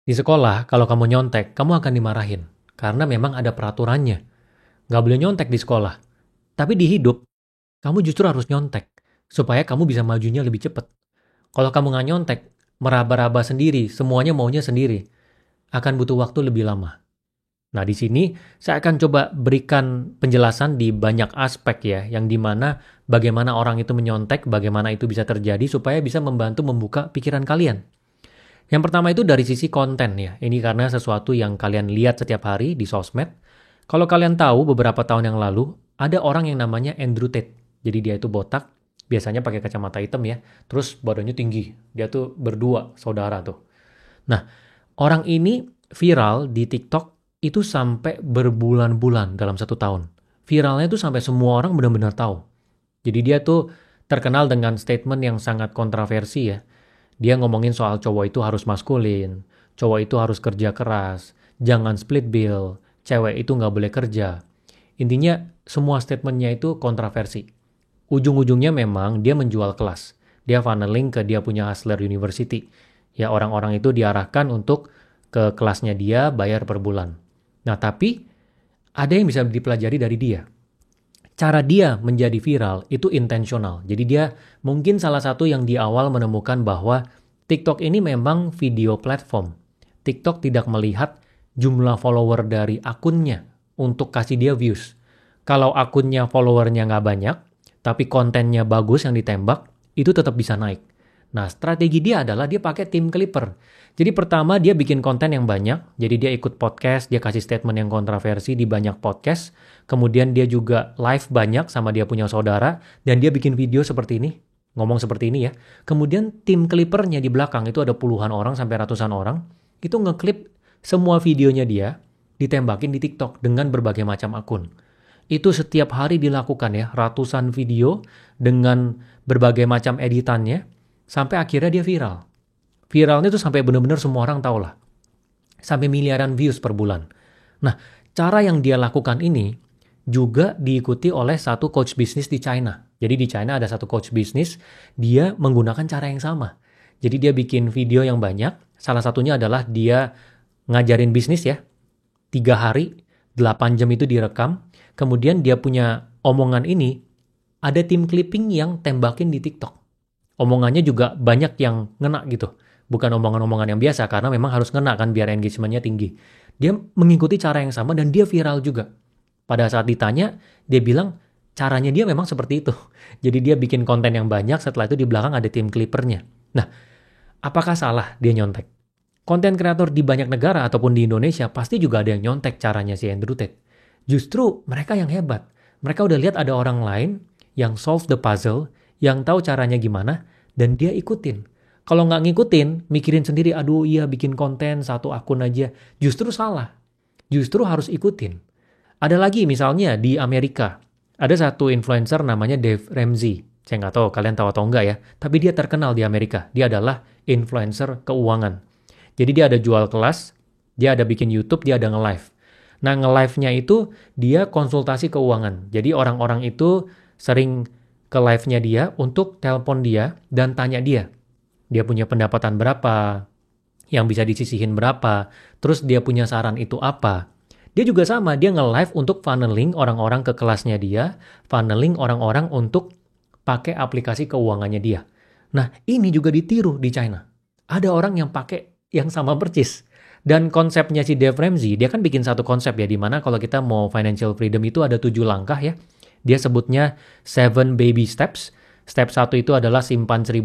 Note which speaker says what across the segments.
Speaker 1: Di sekolah, kalau kamu nyontek, kamu akan dimarahin. Karena memang ada peraturannya. Nggak boleh nyontek di sekolah. Tapi di hidup, kamu justru harus nyontek. Supaya kamu bisa majunya lebih cepat. Kalau kamu nggak nyontek, meraba-raba sendiri, semuanya maunya sendiri, akan butuh waktu lebih lama. Nah, di sini saya akan coba berikan penjelasan di banyak aspek ya, yang dimana bagaimana orang itu menyontek, bagaimana itu bisa terjadi, supaya bisa membantu membuka pikiran kalian. Yang pertama itu dari sisi konten ya. Ini karena sesuatu yang kalian lihat setiap hari di sosmed. Kalau kalian tahu beberapa tahun yang lalu, ada orang yang namanya Andrew Tate. Jadi dia itu botak, biasanya pakai kacamata hitam ya. Terus badannya tinggi. Dia tuh berdua saudara tuh. Nah, orang ini viral di TikTok itu sampai berbulan-bulan dalam 1 tahun. Viralnya itu sampai semua orang benar-benar tahu. Jadi dia tuh terkenal dengan statement yang sangat kontroversi ya. Dia ngomongin soal cowok itu harus maskulin, cowok itu harus kerja keras, jangan split bill, cewek itu nggak boleh kerja. Intinya semua statementnya itu kontroversi. Ujung-ujungnya memang dia menjual kelas. Dia funneling ke dia punya Hustler University. Ya orang-orang itu diarahkan untuk ke kelasnya dia bayar per bulan. Nah tapi ada yang bisa dipelajari dari dia. Cara dia menjadi viral itu intensional. Jadi dia mungkin salah satu yang di awal menemukan bahwa TikTok ini memang video platform. TikTok tidak melihat jumlah follower dari akunnya untuk kasih dia views. Kalau akunnya followernya nggak banyak, tapi kontennya bagus yang ditembak, itu tetap bisa naik. Nah, strategi dia adalah dia pakai tim clipper. Jadi pertama dia bikin konten yang banyak, jadi dia ikut podcast, dia kasih statement yang kontroversi di banyak podcast, kemudian dia juga live banyak sama dia punya saudara, dan dia bikin video seperti ini, ngomong seperti ini ya. Kemudian tim clippernya di belakang itu ada puluhan orang sampai ratusan orang, itu ngeklip semua videonya dia, ditembakin di TikTok dengan berbagai macam akun. Itu setiap hari dilakukan ya, ratusan video dengan berbagai macam editannya, sampai akhirnya dia viral. Viralnya tuh sampai benar-benar semua orang tahu lah. Sampai miliaran views per bulan. Nah, cara yang dia lakukan ini juga diikuti oleh satu coach bisnis di China. Jadi di China ada satu coach bisnis, dia menggunakan cara yang sama. Jadi dia bikin video yang banyak, salah satunya adalah dia ngajarin bisnis ya, 3 hari, 8 jam itu direkam, kemudian dia punya omongan ini, ada tim clipping yang tembakin di TikTok. Omongannya juga banyak yang ngena gitu. Bukan omongan-omongan yang biasa, karena memang harus ngena kan biar engagementnya tinggi. Dia mengikuti cara yang sama dan dia viral juga. Pada saat ditanya, dia bilang caranya dia memang seperti itu. Jadi dia bikin konten yang banyak, setelah itu di belakang ada tim clippernya. Nah, apakah salah dia nyontek? Konten kreator di banyak negara ataupun di Indonesia pasti juga ada yang nyontek caranya si Andrew Tate. Justru mereka yang hebat. Mereka udah lihat ada orang lain yang solve the puzzle, yang tahu caranya gimana, dan dia ikutin. Kalau nggak ngikutin, mikirin sendiri, aduh iya bikin konten satu akun aja, justru salah. Justru harus ikutin. Ada lagi misalnya di Amerika, ada satu influencer namanya Dave Ramsey. Saya nggak tahu kalian tahu atau enggak ya, tapi dia terkenal di Amerika. Dia adalah influencer keuangan. Jadi dia ada jual kelas, dia ada bikin YouTube, dia ada nge-live. Nah nge-live-nya itu dia konsultasi keuangan. Jadi orang-orang itu sering ke live-nya dia untuk telepon dia dan tanya dia. Dia punya pendapatan berapa, yang bisa disisihin berapa, terus dia punya saran itu apa. Dia juga sama, dia nge-live untuk funneling orang-orang ke kelasnya dia, funneling orang-orang untuk pakai aplikasi keuangannya dia. Nah, ini juga ditiru di China. Ada orang yang pakai yang sama persis. Dan konsepnya si Dave Ramsey, dia kan bikin satu konsep ya, dimana kalau kita mau financial freedom itu ada 7 langkah ya. Dia sebutnya 7 baby steps. Step 1 itu adalah simpan $1.000,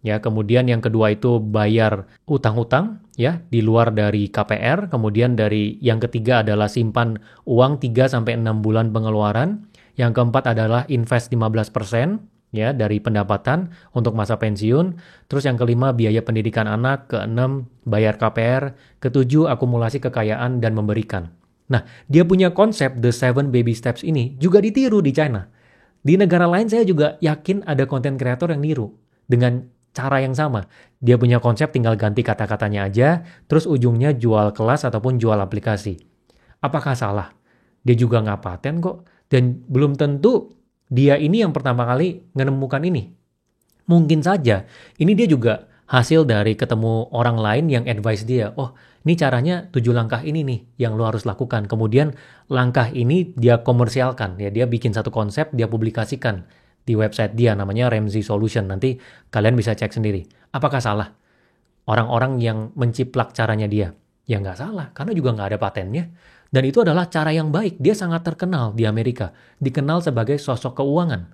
Speaker 1: ya, kemudian yang kedua itu bayar utang-utang ya di luar dari KPR, kemudian dari yang ketiga adalah simpan uang 3 sampai 6 bulan pengeluaran. Yang keempat adalah invest 15% ya dari pendapatan untuk masa pensiun. Terus yang kelima biaya pendidikan anak, keenam bayar KPR, ketujuh akumulasi kekayaan dan memberikan. Nah, dia punya konsep The 7 Baby Steps ini juga ditiru di China. Di negara lain saya juga yakin ada konten kreator yang niru dengan cara yang sama. Dia punya konsep tinggal ganti kata-katanya aja, terus ujungnya jual kelas ataupun jual aplikasi. Apakah salah? Dia juga nggak paten kok. Dan belum tentu dia ini yang pertama kali menemukan ini. Mungkin saja ini dia juga hasil dari ketemu orang lain yang advice dia. Oh, ini caranya 7 langkah ini nih yang lo harus lakukan. Kemudian langkah ini dia komersialkan. Ya, dia bikin satu konsep, dia publikasikan di website dia namanya Ramsey Solution. Nanti kalian bisa cek sendiri. Apakah salah orang-orang yang menciplak caranya dia? Ya nggak salah, karena juga nggak ada patennya. Dan itu adalah cara yang baik. Dia sangat terkenal di Amerika. Dikenal sebagai sosok keuangan.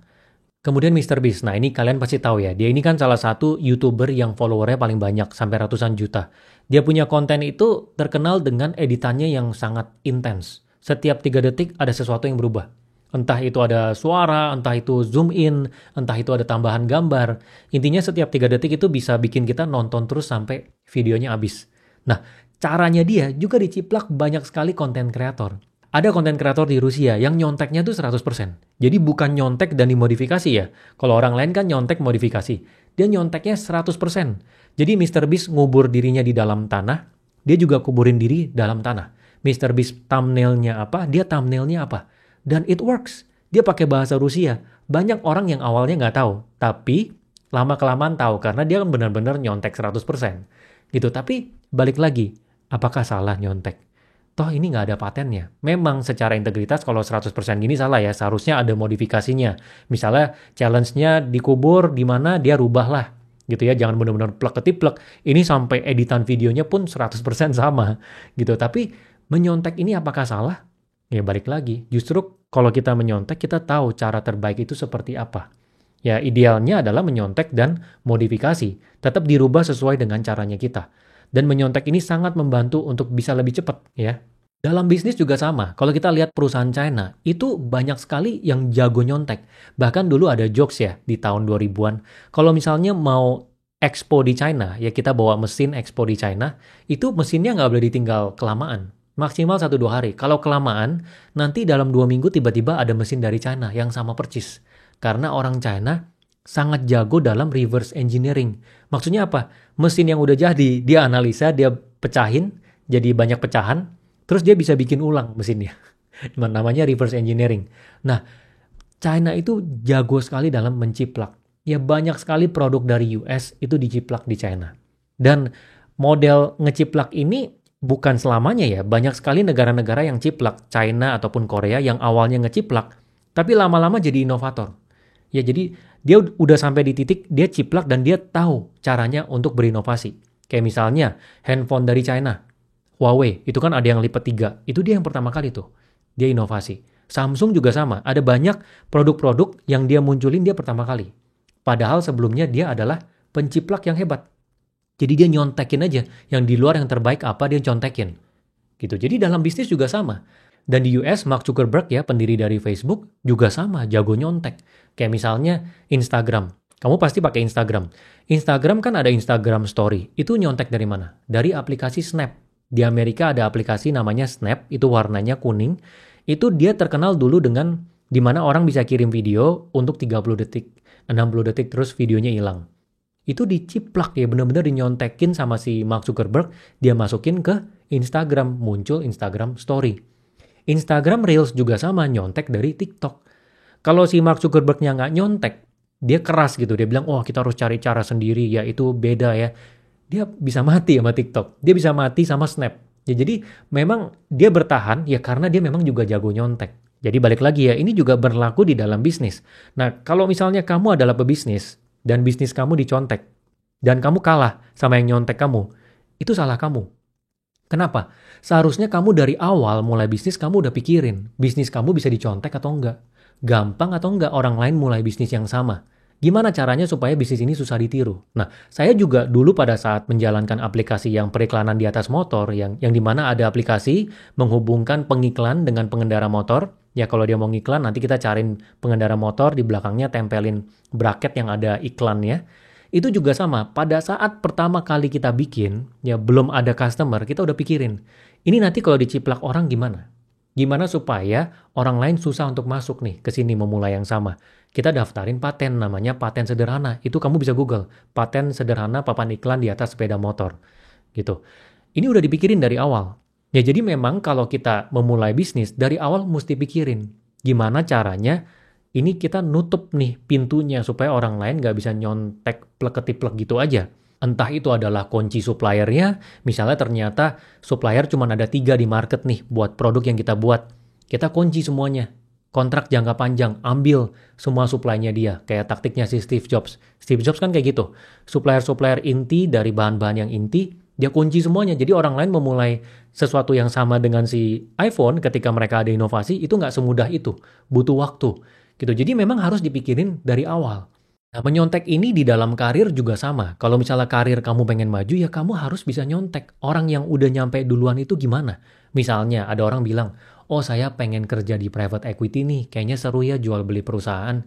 Speaker 1: Kemudian Mister Beast. Nah ini kalian pasti tahu ya. Dia ini kan salah satu YouTuber yang followernya paling banyak. Sampai ratusan juta. Dia punya konten itu terkenal dengan editannya yang sangat intens. Setiap 3 detik ada sesuatu yang berubah. Entah itu ada suara, entah itu zoom in, entah itu ada tambahan gambar. Intinya setiap 3 detik itu bisa bikin kita nonton terus sampai videonya habis. Nah, caranya dia juga diciplak banyak sekali konten kreator. Ada konten kreator di Rusia yang nyonteknya tuh 100%. Jadi bukan nyontek dan dimodifikasi ya. Kalau orang lain kan nyontek modifikasi. Dia nyonteknya 100%. Jadi Mister Beast ngubur dirinya di dalam tanah, dia juga kuburin diri dalam tanah. Mister Beast thumbnailnya apa, dia thumbnailnya apa. Dan it works. Dia pakai bahasa Rusia. Banyak orang yang awalnya nggak tahu. Tapi lama-kelamaan tahu karena dia kan benar-benar nyontek 100%. Gitu. Tapi balik lagi, apakah salah nyontek? Toh ini nggak ada patennya. Memang secara integritas kalau 100% gini salah ya. Seharusnya ada modifikasinya. Misalnya challenge-nya dikubur di mana dia rubah lah. Gitu ya, jangan benar-benar plek-ketiplek. Ini sampai editan videonya pun 100% sama. Gitu. Tapi menyontek ini apakah salah? Ya balik lagi. Justru kalau kita menyontek kita tahu cara terbaik itu seperti apa. Ya idealnya adalah menyontek dan modifikasi. Tetap dirubah sesuai dengan caranya kita. Dan menyontek ini sangat membantu untuk bisa lebih cepat ya. Dalam bisnis juga sama. Kalau kita lihat perusahaan China, itu banyak sekali yang jago nyontek. Bahkan dulu ada jokes ya di tahun 2000-an. Kalau misalnya mau expo di China, ya kita bawa mesin expo di China, itu mesinnya nggak boleh ditinggal kelamaan. Maksimal 1-2 hari. Kalau kelamaan, nanti dalam 2 minggu tiba-tiba ada mesin dari China yang sama persis. Karena orang China sangat jago dalam reverse engineering. Maksudnya apa? Mesin yang udah jadi, dia analisa, dia pecahin, jadi banyak pecahan, terus dia bisa bikin ulang mesinnya. Namanya reverse engineering. Nah, China itu jago sekali dalam menciplak. Ya banyak sekali produk dari US itu diciplak di China. Dan model ngeciplak ini bukan selamanya ya. Banyak sekali negara-negara yang ciplak, China ataupun Korea yang awalnya ngeciplak, tapi lama-lama jadi inovator. Ya jadi dia udah sampai di titik dia ciplak dan dia tahu caranya untuk berinovasi. Kayak misalnya handphone dari China. Huawei, itu kan ada yang lipat 3. Itu dia yang pertama kali tuh. Dia inovasi. Samsung juga sama. Ada banyak produk-produk yang dia munculin dia pertama kali. Padahal sebelumnya dia adalah penciplak yang hebat. Jadi dia nyontekin aja. Yang di luar yang terbaik apa dia contekin. Gitu. Jadi dalam bisnis juga sama. Dan di US, Mark Zuckerberg ya, pendiri dari Facebook, juga sama, jago nyontek. Kayak misalnya Instagram. Kamu pasti pakai Instagram. Instagram kan ada Instagram Story. Itu nyontek dari mana? Dari aplikasi Snap. Di Amerika ada aplikasi namanya Snap, itu warnanya kuning. Itu dia terkenal dulu dengan di mana orang bisa kirim video untuk 30 detik, 60 detik terus videonya hilang. Itu diciplak ya, benar-benar dinyontekin sama si Mark Zuckerberg, dia masukin ke Instagram, muncul Instagram Story. Instagram Reels juga sama, nyontek dari TikTok. Kalau si Mark Zuckerberg-nya nggak nyontek, dia keras gitu, dia bilang, oh kita harus cari cara sendiri, ya itu beda ya. Dia bisa mati sama TikTok. Dia bisa mati sama Snap. Ya, jadi memang dia bertahan ya karena dia memang juga jago nyontek. Jadi balik lagi ya, ini juga berlaku di dalam bisnis. Nah, kalau misalnya kamu adalah pebisnis dan bisnis kamu dicontek dan kamu kalah sama yang nyontek kamu, itu salah kamu. Kenapa? Seharusnya kamu dari awal mulai bisnis kamu udah pikirin bisnis kamu bisa dicontek atau enggak. Gampang atau enggak orang lain mulai bisnis yang sama. Gimana caranya supaya bisnis ini susah ditiru? Nah, saya juga dulu pada saat menjalankan aplikasi yang periklanan di atas motor, yang dimana ada aplikasi menghubungkan pengiklan dengan pengendara motor. Ya kalau dia mau ngiklan, nanti kita cariin pengendara motor, di belakangnya tempelin bracket yang ada iklannya. Itu juga sama, pada saat pertama kali kita bikin, ya belum ada customer, kita udah pikirin, ini nanti kalau diciplak orang gimana? Gimana supaya orang lain susah untuk masuk nih ke sini memulai yang sama? Kita daftarin paten, namanya paten sederhana. Itu kamu bisa Google, paten sederhana papan iklan di atas sepeda motor. Gitu. Ini udah dipikirin dari awal. Ya jadi memang kalau kita memulai bisnis, dari awal mesti pikirin gimana caranya ini kita nutup nih pintunya supaya orang lain nggak bisa nyontek plek-ketiplek gitu aja. Entah itu adalah kunci suppliernya, misalnya ternyata supplier cuma ada 3 di market nih buat produk yang kita buat. Kita kunci semuanya. Kontrak jangka panjang, ambil semua supply-nya dia. Kayak taktiknya si Steve Jobs. Steve Jobs kan kayak gitu. Supplier-supplier inti dari bahan-bahan yang inti, dia kunci semuanya. Jadi orang lain memulai sesuatu yang sama dengan si iPhone ketika mereka ada inovasi, itu nggak semudah itu. Butuh waktu. Gitu. Jadi memang harus dipikirin dari awal. Nah, menyontek ini di dalam karir juga sama. Kalau misalnya karir kamu pengen maju, ya kamu harus bisa nyontek. Orang yang udah nyampe duluan itu gimana? Misalnya ada orang bilang, oh saya pengen kerja di private equity nih, kayaknya seru ya jual beli perusahaan.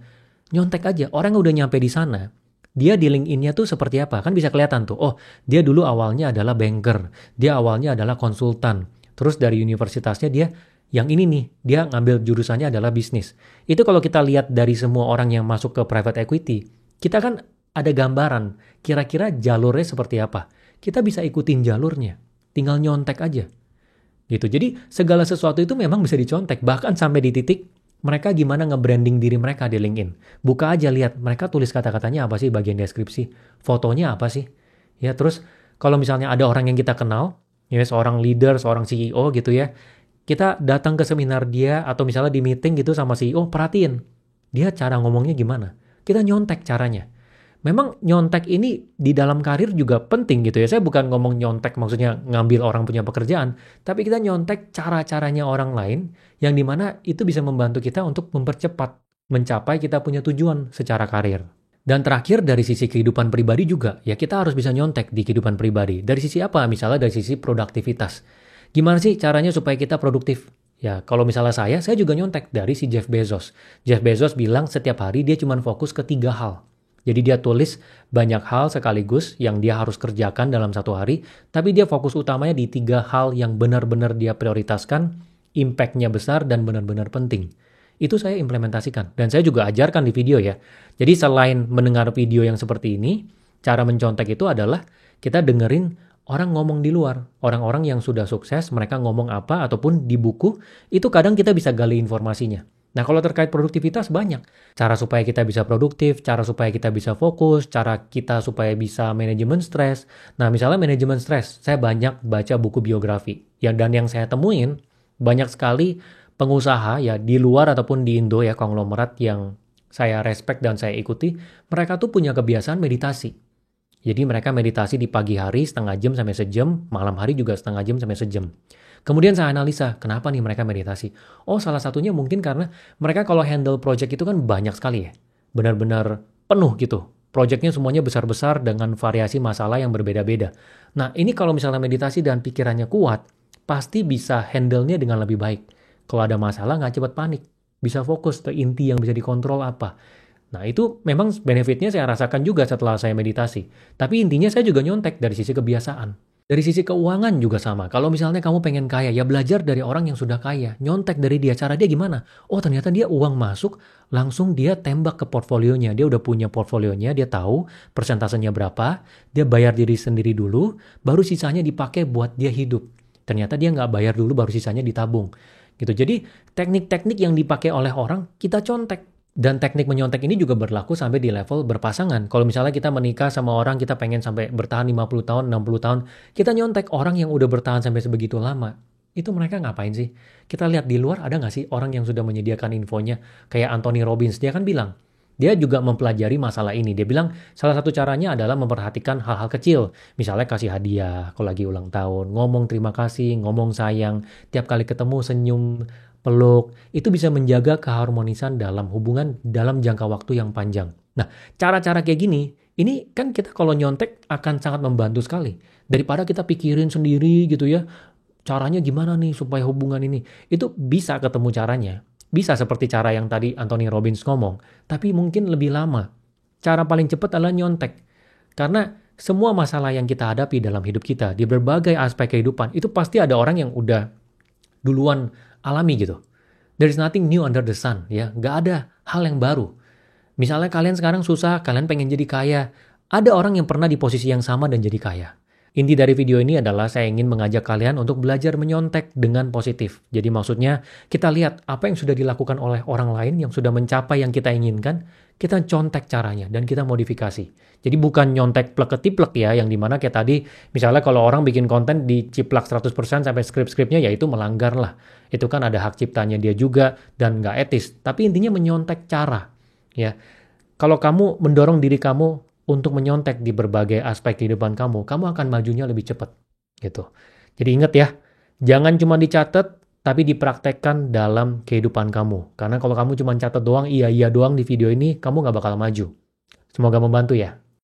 Speaker 1: Nyontek aja, orang yang udah nyampe di sana, dia di LinkedIn-nya tuh seperti apa? Kan bisa kelihatan tuh, oh dia dulu awalnya adalah banker, dia awalnya adalah konsultan. Terus dari universitasnya dia yang ini nih, dia ngambil jurusannya adalah bisnis. Itu kalau kita lihat dari semua orang yang masuk ke private equity, kita kan ada gambaran kira-kira jalurnya seperti apa. Kita bisa ikutin jalurnya, tinggal nyontek aja. Gitu. Jadi segala sesuatu itu memang bisa dicontek, bahkan sampai di titik mereka gimana nge-branding diri mereka di LinkedIn. Buka aja lihat, mereka tulis kata-katanya apa sih bagian deskripsi, fotonya apa sih. Ya terus kalau misalnya ada orang yang kita kenal, ya seorang leader, seorang CEO gitu ya, kita datang ke seminar dia atau misalnya di meeting gitu sama CEO, perhatiin dia cara ngomongnya gimana. Kita nyontek caranya. Memang nyontek ini di dalam karir juga penting gitu ya. Saya bukan ngomong nyontek maksudnya ngambil orang punya pekerjaan, tapi kita nyontek cara-caranya orang lain yang dimana itu bisa membantu kita untuk mempercepat mencapai kita punya tujuan secara karir. Dan terakhir dari sisi kehidupan pribadi juga, ya kita harus bisa nyontek di kehidupan pribadi. Dari sisi apa? Misalnya dari sisi produktivitas. Gimana sih caranya supaya kita produktif? Ya, kalau misalnya saya juga nyontek dari si Jeff Bezos. Jeff Bezos bilang setiap hari dia cuma fokus ke 3 hal. Jadi dia tulis banyak hal sekaligus yang dia harus kerjakan dalam satu hari, tapi dia fokus utamanya di 3 hal yang benar-benar dia prioritaskan, impact-nya besar dan benar-benar penting. Itu saya implementasikan, dan saya juga ajarkan di video ya. Jadi selain mendengar video yang seperti ini, cara mencontek itu adalah kita dengerin orang ngomong di luar. Orang-orang yang sudah sukses, mereka ngomong apa, ataupun di buku, itu kadang kita bisa gali informasinya. Nah, kalau terkait produktivitas banyak. Cara supaya kita bisa produktif, cara supaya kita bisa fokus, cara kita supaya bisa manajemen stres. Nah, misalnya manajemen stres, saya banyak baca buku biografi. Dan yang saya temuin, banyak sekali pengusaha ya di luar ataupun di Indo ya, konglomerat yang saya respect dan saya ikuti, mereka tuh punya kebiasaan meditasi. Jadi mereka meditasi di pagi hari setengah jam sampai sejam, malam hari juga setengah jam sampai sejam. Kemudian saya analisa, kenapa nih mereka meditasi? Oh, salah satunya mungkin karena mereka kalau handle project itu kan banyak sekali ya. Benar-benar penuh gitu. Projectnya semuanya besar-besar dengan variasi masalah yang berbeda-beda. Nah, ini kalau misalnya meditasi dan pikirannya kuat, pasti bisa handle-nya dengan lebih baik. Kalau ada masalah nggak cepat panik. Bisa fokus ke inti yang bisa dikontrol apa. Nah, itu memang benefitnya saya rasakan juga setelah saya meditasi. Tapi intinya saya juga nyontek dari sisi kebiasaan. Dari sisi keuangan juga sama. Kalau misalnya kamu pengen kaya, ya belajar dari orang yang sudah kaya. Nyontek dari dia. Cara dia gimana? Oh, ternyata dia uang masuk, langsung dia tembak ke portfolionya. Dia udah punya portfolionya, dia tahu persentasenya berapa. Dia bayar diri sendiri dulu, baru sisanya dipakai buat dia hidup. Ternyata dia nggak bayar dulu, baru sisanya ditabung. Gitu. Jadi teknik-teknik yang dipakai oleh orang, kita contek. Dan teknik menyontek ini juga berlaku sampai di level berpasangan. Kalau misalnya kita menikah sama orang, kita pengen sampai bertahan 50 tahun, 60 tahun, kita nyontek orang yang udah bertahan sampai sebegitu lama. Itu mereka ngapain sih? Kita lihat di luar ada nggak sih orang yang sudah menyediakan infonya? Kayak Anthony Robbins, dia kan bilang, dia juga mempelajari masalah ini. Dia bilang salah satu caranya adalah memperhatikan hal-hal kecil. Misalnya kasih hadiah kalau lagi ulang tahun, ngomong terima kasih, ngomong sayang, tiap kali ketemu senyum, peluk, itu bisa menjaga keharmonisan dalam hubungan dalam jangka waktu yang panjang. Nah, cara-cara kayak gini, ini kan kita kalau nyontek akan sangat membantu sekali. Daripada kita pikirin sendiri gitu ya, caranya gimana nih supaya hubungan ini. Itu bisa ketemu caranya. Bisa seperti cara yang tadi Anthony Robbins ngomong, tapi mungkin lebih lama. Cara paling cepat adalah nyontek. Karena semua masalah yang kita hadapi dalam hidup kita, di berbagai aspek kehidupan, itu pasti ada orang yang udah duluan alami gitu. There is nothing new under the sun, ya. Nggak ada hal yang baru. Misalnya kalian sekarang susah, kalian pengen jadi kaya. Ada orang yang pernah di posisi yang sama dan jadi kaya. Inti dari video ini adalah saya ingin mengajak kalian untuk belajar menyontek dengan positif. Jadi maksudnya kita lihat apa yang sudah dilakukan oleh orang lain yang sudah mencapai yang kita inginkan, kita contek caranya dan kita modifikasi. Jadi bukan nyontek plek-ketiplek ya, yang dimana kayak tadi, misalnya kalau orang bikin konten diciplak 100% sampai skrip-skripnya, ya itu melanggar lah. Itu kan ada hak ciptanya dia juga dan nggak etis. Tapi intinya menyontek cara. Ya, kalau kamu mendorong diri kamu untuk menyontek di berbagai aspek kehidupan kamu, kamu akan majunya lebih cepat, gitu. Jadi ingat ya, jangan cuma dicatat, tapi dipraktekkan dalam kehidupan kamu. Karena kalau kamu cuma catat doang, iya-iya doang di video ini, kamu nggak bakal maju. Semoga membantu ya.